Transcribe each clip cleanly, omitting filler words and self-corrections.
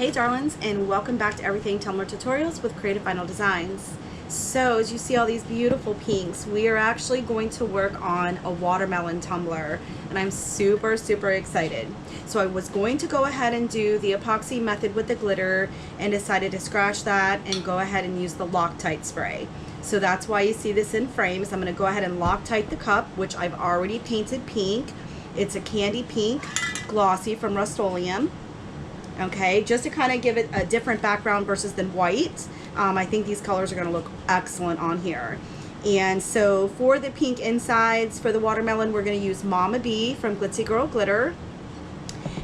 Hey darlings, and welcome back to Everything Tumbler Tutorials with Creative Final Designs. So as you see all these beautiful pinks, we are actually going to work on a watermelon tumbler, and I'm super excited. So I was going to go ahead and do the epoxy method with the glitter and decided to scratch that and go ahead and use the Loctite spray. So that's why you see this in frames. I'm going to go ahead and Loctite the cup, which I've already painted pink. It's a candy pink glossy from Rust-oleum. Okay, just to kind of give it a different background versus than white. I think these colors are going to look excellent on here. And so for the pink insides for the watermelon, we're going to use Mama B from Glitzy Girl Glitter.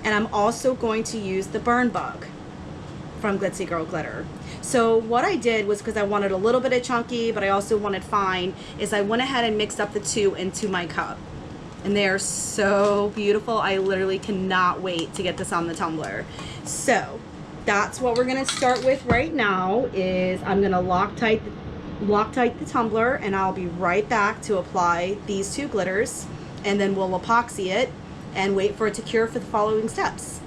And I'm also going to use the Burn Bug from Glitzy Girl Glitter. So what I did was, because I wanted a little bit of chunky, but I also wanted fine, is I went ahead and mixed up the two into my cup. And they are so beautiful. I literally cannot wait to get this on the tumbler. So that's what we're gonna start with right now. Is I'm gonna Loctite the tumbler, and I'll be right back to apply these two glitters, and then we'll epoxy it and wait for it to cure for the following steps.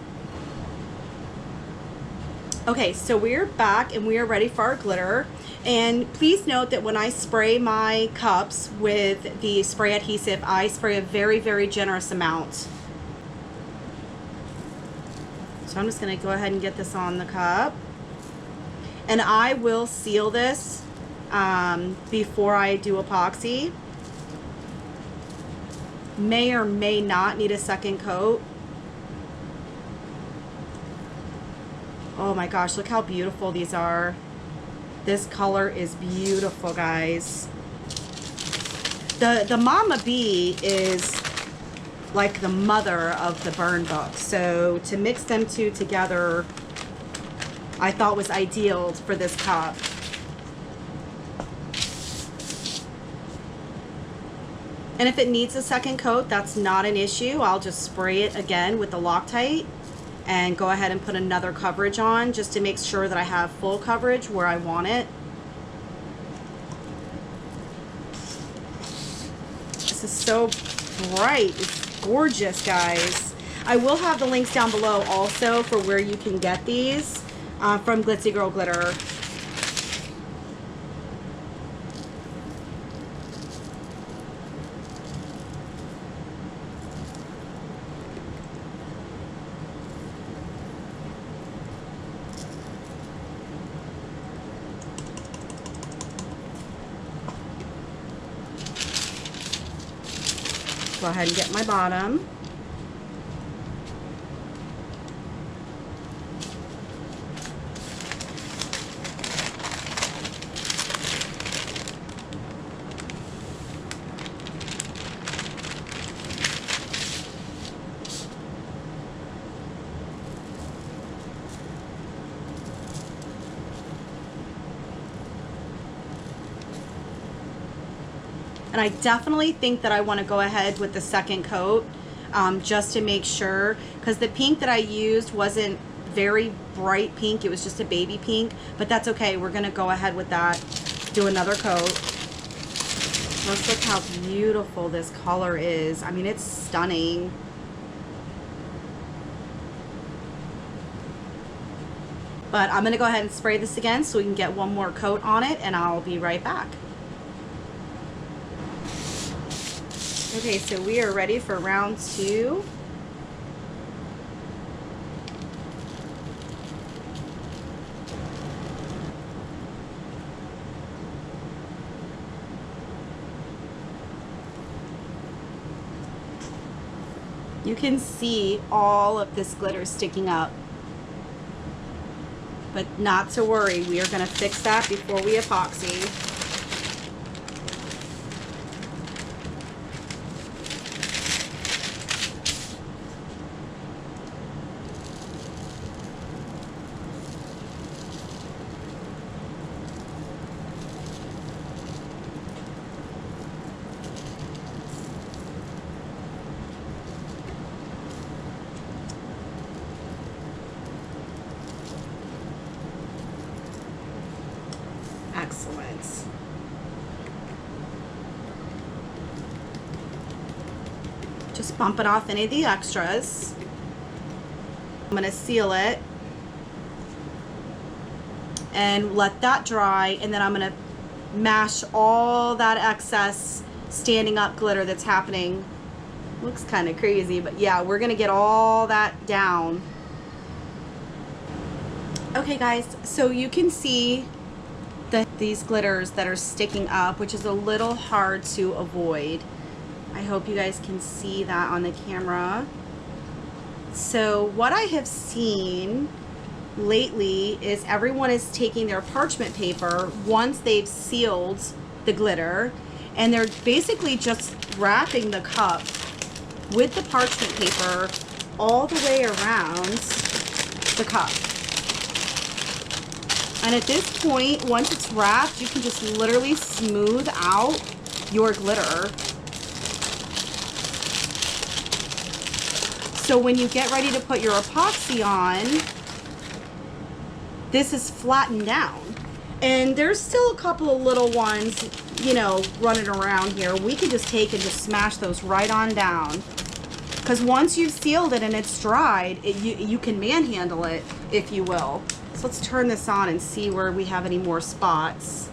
Okay, so we're back and we are ready for our glitter. And please note that when I spray my cups with the spray adhesive, I spray a very generous amount. So I'm just going to go ahead and get this on the cup. And I will seal this before I do epoxy. May or may not need a second coat. Oh my gosh, look how beautiful these are. This color is beautiful, guys. The Mama B is like the mother of the Burn Bug. So to mix them two together, I thought was ideal for this cup. And if it needs a second coat, that's not an issue. I'll just spray it again with the Loctite and go ahead and put another coverage on just to make sure that I have full coverage where I want it. This is so bright. It's gorgeous, guys. I will have the links down below also for where you can get these from Glitzy Girl Glitter. Go ahead and get my bottom. And I definitely think that I want to go ahead with the second coat just to make sure, because the pink that I used wasn't very bright pink. It was just a baby pink, but that's okay. We're going to go ahead with that, do another coat. Let's look how beautiful this color is. I mean, it's stunning. But I'm going to go ahead and spray this again so we can get one more coat on it, and I'll be right back. Okay, so we are ready for round 2. You can see all of this glitter sticking up. But not to worry, we are going to fix that before we epoxy. Excellent. Just bumping off any of the extras. I'm going to seal it and let that dry, and then I'm gonna mash all that excess standing up glitter that's happening. Looks kind of crazy, but yeah, we're gonna get all that down. Okay guys, so you can see these glitters that are sticking up, which is a little hard to avoid. I hope you guys can see that on the camera. So what I have seen lately is everyone is taking their parchment paper once they've sealed the glitter, and they're basically just wrapping the cup with the parchment paper all the way around the cup. And at this point, once it's wrapped, you can just literally smooth out your glitter. So when you get ready to put your epoxy on, this is flattened down. And there's still a couple of little ones, you know, running around here. We can just take and just smash those right on down. Because once you've sealed it and it's dried, you can manhandle it, if you will. So let's turn this on and see where we have any more spots.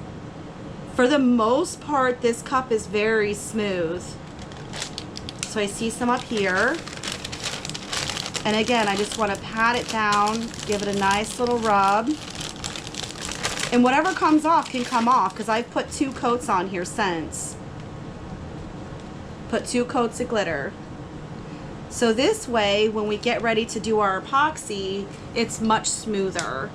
For the most part, this cup is very smooth. So I see some up here. And again, I just want to pat it down, give it a nice little rub. And whatever comes off can come off, because I've put 2 coats on here since. Put 2 coats of glitter. So this way, when we get ready to do our epoxy, it's much smoother.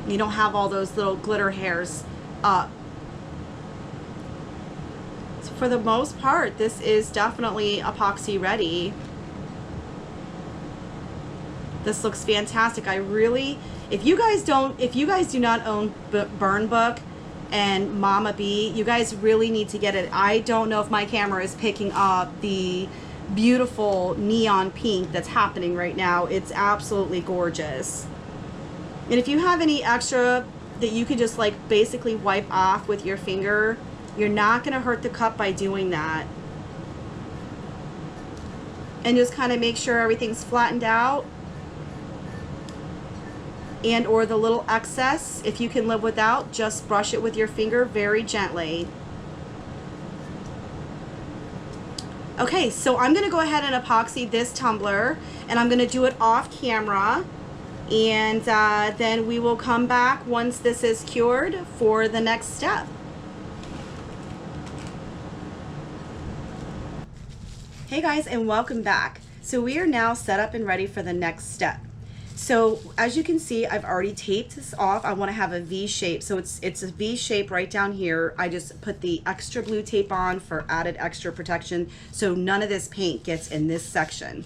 You don't have all those little glitter hairs up. So for the most part, this is definitely epoxy ready. This looks fantastic. I really, if you guys do not own Burn Book and Mama Bee, you guys really need to get it. I don't know if my camera is picking up the beautiful neon pink that's happening right now. It's absolutely gorgeous. And if you have any extra that you can just like basically wipe off with your finger, you're not going to hurt the cup by doing that. And just kind of make sure everything's flattened out. And or the little excess, if you can live without, just brush it with your finger very gently. Okay, so I'm gonna go ahead and epoxy this tumbler, and I'm gonna do it off camera, and then we will come back once this is cured for the next step. Hey guys, and welcome back. So we are now set up and ready for the next step. So as you can see, I've already taped this off. I want to have a V shape, so it's a V shape right down here. I just put the extra blue tape on for added extra protection, so none of this paint gets in this section.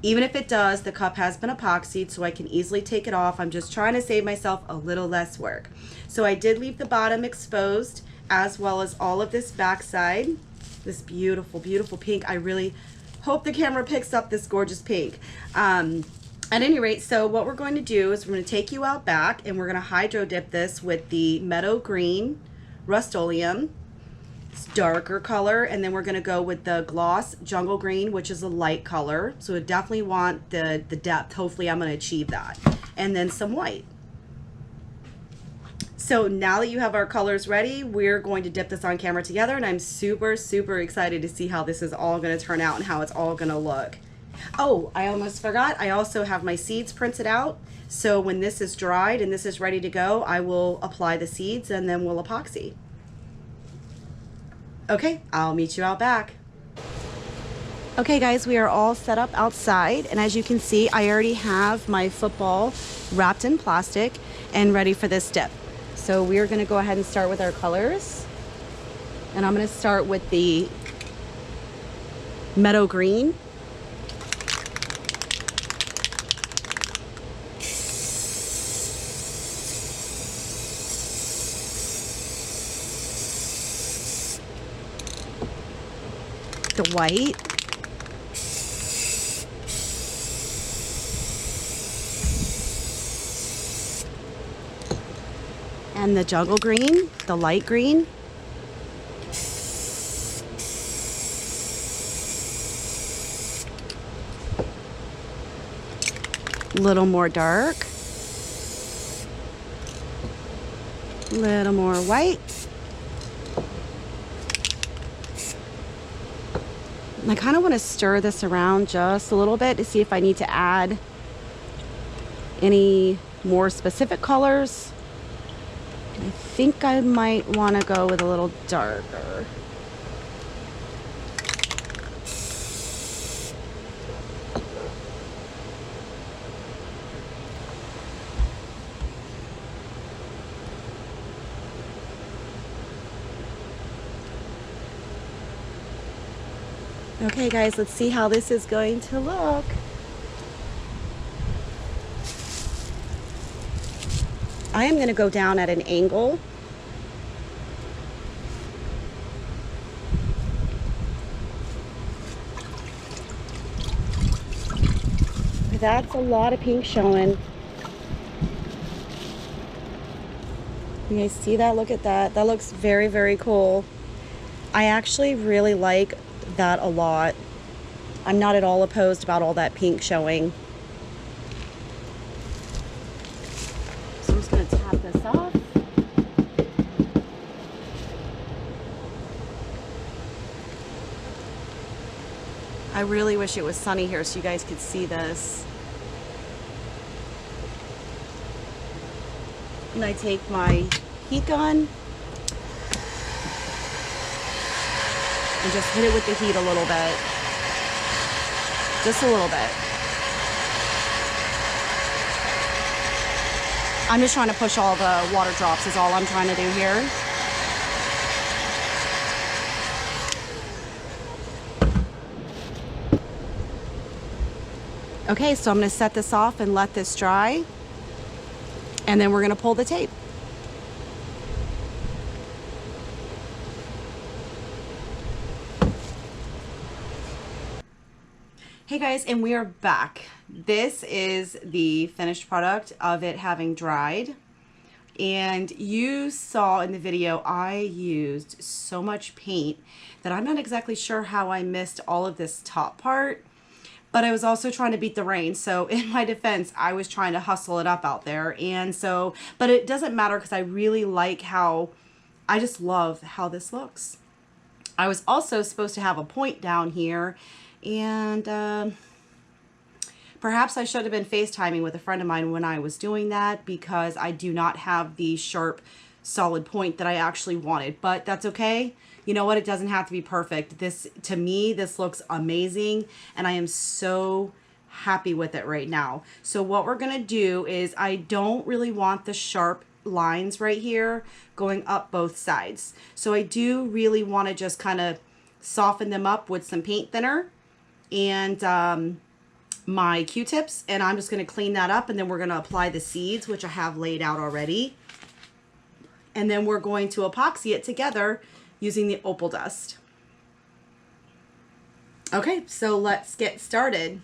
Even if it does, the cup has been epoxied, so I can easily take it off. I'm just trying to save myself a little less work. So I did leave the bottom exposed, as well as all of this backside. This beautiful, beautiful pink. I really hope the camera picks up this gorgeous pink. At any rate, so what we're going to do is we're going to take you out back, and we're going to hydro dip this with the Meadow green Rust-oleum. It's darker color, and then we're going to go with the gloss jungle green, which is a light color. So we definitely want the depth. Hopefully I'm going to achieve that. And then some white. So now that you have our colors ready, we're going to dip this on camera together, and I'm super, super excited to see how this is all going to turn out and how it's all going to look. Oh, I almost forgot. I also have my seeds printed out. So when this is dried and this is ready to go, I will apply the seeds and then we'll epoxy. Okay, I'll meet you out back. Okay guys, we are all set up outside, and as you can see, I already have my football wrapped in plastic and ready for this dip. So we are going to go ahead and start with our colors. And I'm going to start with the Meadow green. The white, and the jungle green, the light green, a little more dark, A little more white. And I kind of want to stir this around just a little bit to see if I need to add any more specific colors. I think I might want to go with a little darker. Okay guys, let's see how this is going to look. I am going to go down at an angle. That's a lot of pink showing. You guys see that? Look at that. That looks very, very cool. I actually really like that a lot. I'm not at all opposed about all that pink showing. So I'm just going to tap this off. I really wish it was sunny here so you guys could see this. And I take my heat gun and just hit it with the heat a little bit. Just a little bit. I'm just trying to push all the water drops is all I'm trying to do here. Okay, so I'm going to set this off and let this dry. And then we're going to pull the tape. Hey guys, and we are back. This is the finished product of it having dried. And you saw in the video I used so much paint that I'm not exactly sure how I missed all of this top part. But I was also trying to beat the rain. So in my defense, I was trying to hustle it up out there. And so, but it doesn't matter because I really like how, I just love how this looks. I was also supposed to have a point down here. And perhaps I should have been FaceTiming with a friend of mine when I was doing that because I do not have the sharp, solid point that I actually wanted. But that's okay. You know what? It doesn't have to be perfect. This, to me, this looks amazing. And I am so happy with it right now. So what we're going to do is I don't really want the sharp lines right here going up both sides. So I do really want to just kind of soften them up with some paint thinner and my Q-tips. And I'm just going to clean that up. And then we're going to apply the seeds, which I have laid out already. And then we're going to epoxy it together using the opal dust. Okay, so let's get started.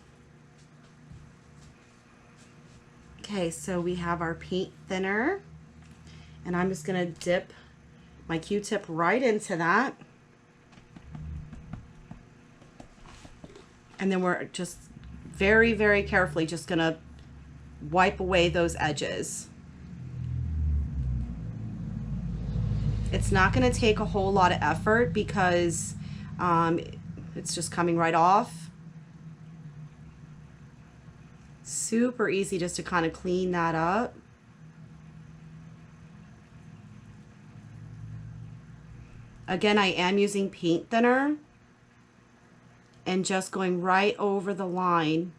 Okay, so we have our paint thinner, and I'm just gonna dip my Q-tip right into that. And then we're just very, very carefully just gonna wipe away those edges. It's not going to take a whole lot of effort because it's just coming right off. Super easy just to kind of clean that up. Again, I am using paint thinner and just going right over the line.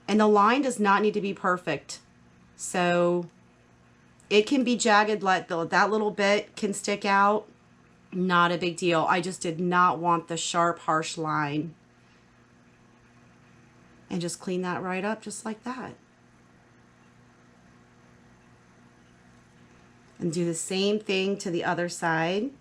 And the line does not need to be perfect. So it can be jagged, like that little bit can stick out. Not a big deal. I just did not want the sharp, harsh line. And just clean that right up just like that. And do the same thing to the other side.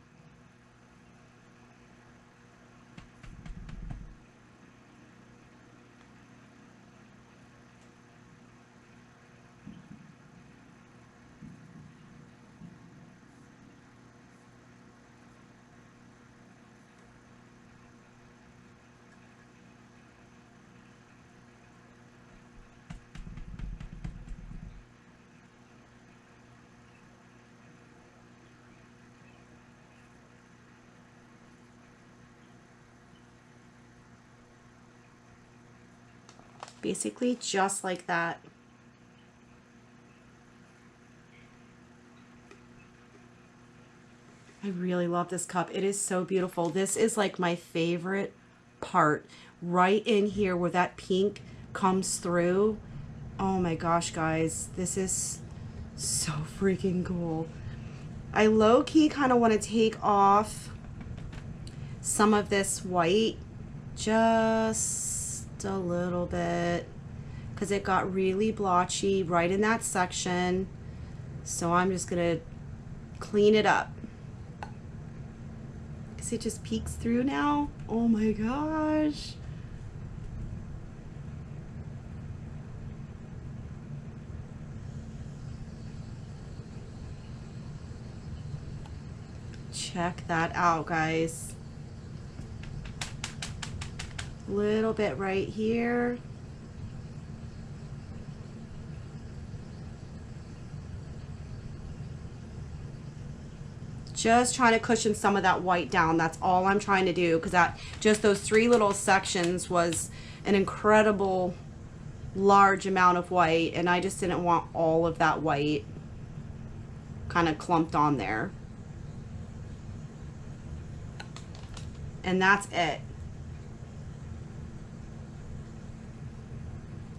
Basically just like that. I really love this cup. It is so beautiful. This is like my favorite part. Right in here where that pink comes through. Oh my gosh, guys. This is so freaking cool. I low-key kind of want to take off some of this white. Just a little bit. Because it got really blotchy right in that section. So I'm just going to clean it up. Because it just peeks through now. Oh my gosh. Check that out, guys. Little bit right here. Just trying to cushion some of that white down. That's all I'm trying to do, because that just those 3 little sections was an incredible large amount of white, and I just didn't want all of that white kind of clumped on there. And that's it.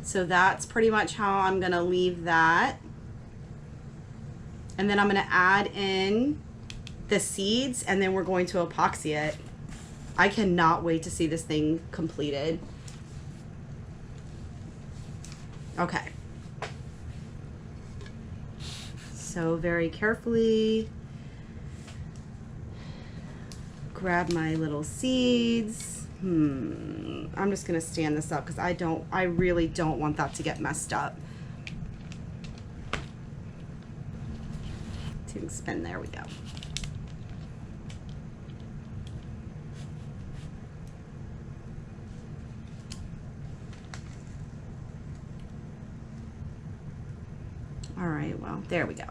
So that's pretty much how I'm gonna leave that. And then I'm gonna add in the seeds, and then we're going to epoxy it. I cannot wait to see this thing completed. Okay. So very carefully grab my little seeds. I'm just gonna stand this up because I really don't want that to get messed up. Spin, there we go. All right, well, there we go.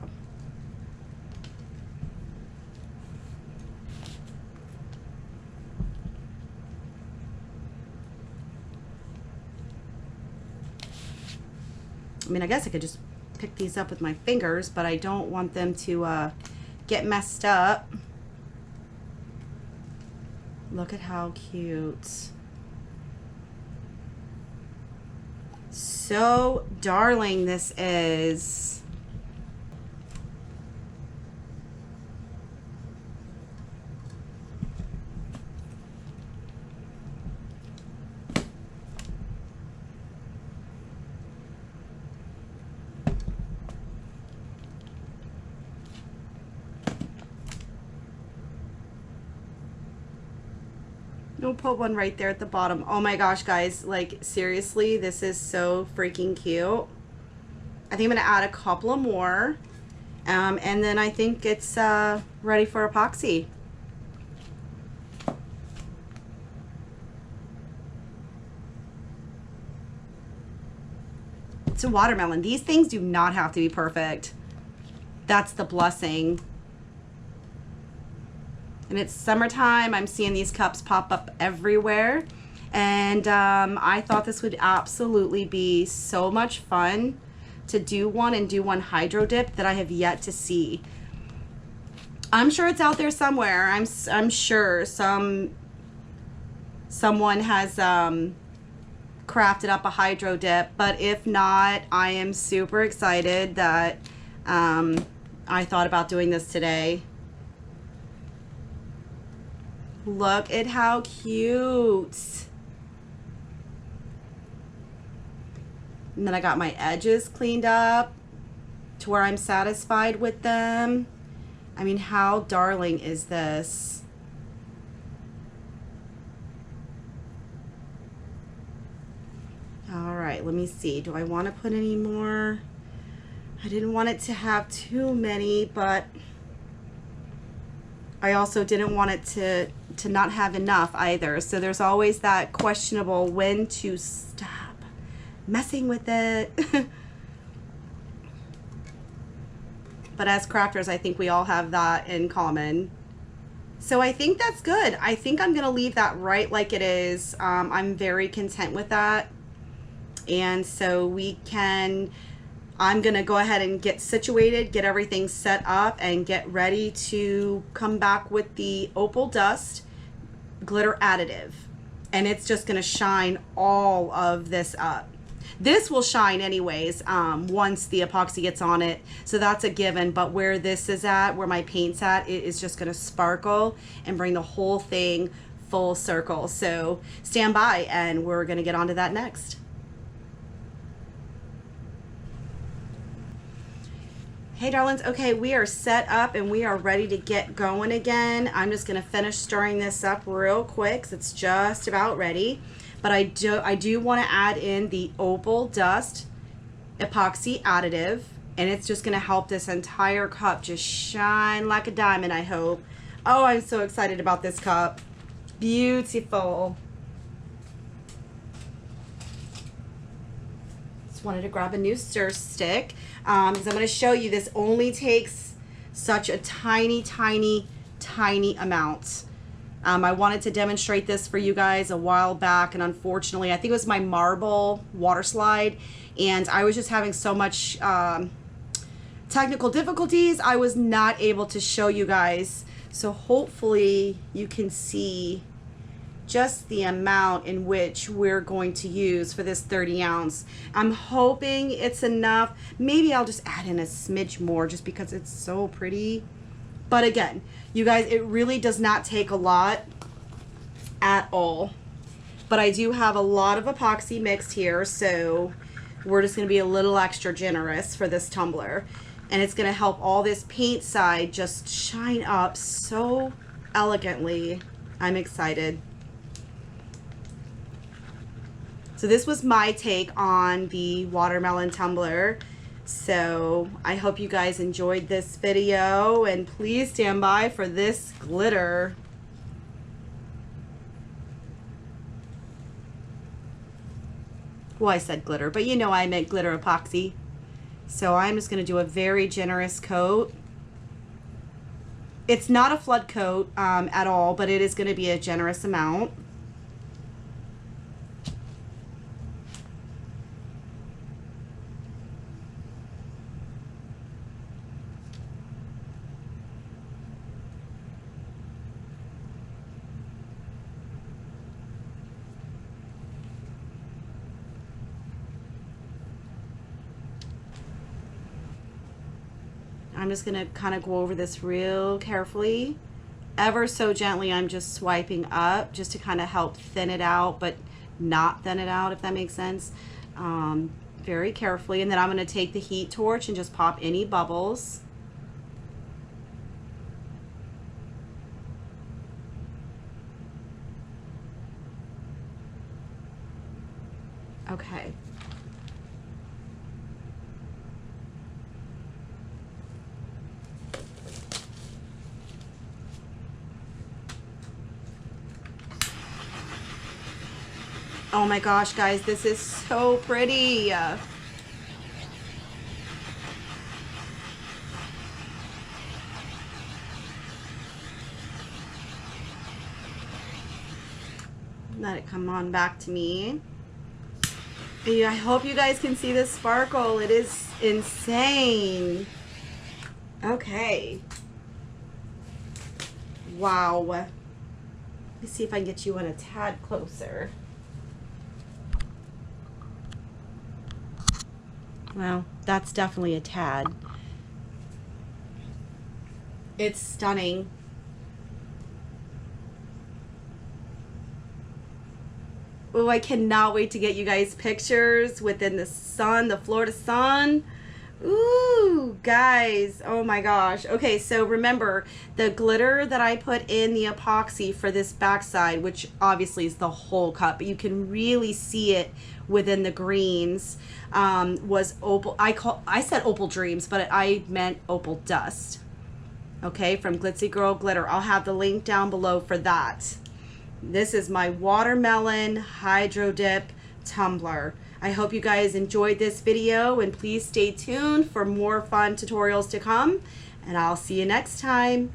I mean, I guess I could just pick these up with my fingers, but I don't want them to get messed up. Look at how cute. So darling this is. We'll put one right there at the bottom. Oh my gosh, guys, like seriously, this is so freaking cute. I think I'm gonna add a couple of more, and then I think it's ready for epoxy. It's a watermelon. These things do not have to be perfect. That's the blessing. And it's summertime. I'm seeing these cups pop up everywhere. And I thought this would absolutely be so much fun to do one and do one hydro dip that I have yet to see. I'm sure it's out there somewhere. I'm sure someone has crafted up a hydro dip, but if not, I am super excited that I thought about doing this today. Look at how cute. And then I got my edges cleaned up to where I'm satisfied with them. I mean, how darling is this? All right, let me see. Do I want to put any more? I didn't want it to have too many, but I also didn't want it to not have enough either. So there's always that questionable when to stop messing with it. But as crafters, I think we all have that in common. So I think that's good. I think I'm gonna leave that right like it is. I'm very content with that. And so I'm gonna go ahead and get situated, get everything set up, and get ready to come back with the opal dust glitter additive. And it's just gonna shine all of this up. This will shine anyways once the epoxy gets on it, so that's a given. But where this is at, where my paint's at, it is just gonna sparkle and bring the whole thing full circle. So stand by and we're gonna get onto that next. Hey darlings, okay, we are set up and we are ready to get going again. I'm just gonna finish stirring this up real quick, 'cause it's just about ready. But I do want to add in the opal dust epoxy additive, and it's just going to help this entire cup just shine like a diamond, I hope. Oh, I'm so excited about this cup. Beautiful. Just wanted to grab a new stir stick because I'm going to show you this only takes such a tiny, tiny, tiny amount. I wanted to demonstrate this for you guys a while back, and unfortunately, I think it was my marble water slide, and I was just having so much technical difficulties, I was not able to show you guys. So hopefully you can see just the amount in which we're going to use for this 30 ounce. I'm hoping it's enough. Maybe I'll just add in a smidge more just because it's so pretty. But again, you guys, it really does not take a lot at all. But I do have a lot of epoxy mixed here, so we're just going to be a little extra generous for this tumbler. And it's going to help all this paint side just shine up so elegantly. I'm excited. So this was my take on the watermelon tumbler. So I hope you guys enjoyed this video, and please stand by for this glitter. Well, I said glitter, but you know I meant glitter epoxy. So I'm just going to do a very generous coat. It's not a flood coat at all, but it is going to be a generous amount. I'm just going to kind of go over this real carefully. Ever so gently, I'm just swiping up just to kind of help thin it out, but not thin it out, if that makes sense. Very carefully. And then I'm going to take the heat torch and just pop any bubbles. Okay. Oh my gosh, guys, this is so pretty. Let it come on back to me. I hope you guys can see this sparkle. It is insane. Okay. Wow. Let me see if I can get you in a tad closer. Well, that's definitely a tad. It's stunning. Oh, I cannot wait to get you guys pictures within the sun, the Florida sun. Ooh, guys, oh my gosh. Okay, so remember the glitter that I put in the epoxy for this backside, which obviously is the whole cup, but you can really see it within the greens, was opal. I said opal dreams, but I meant opal dust. Okay, from Glitzy Girl Glitter. I'll have the link down below for that. This is my Watermelon Hydro Dip Tumbler. I hope you guys enjoyed this video, and please stay tuned for more fun tutorials to come, and I'll see you next time.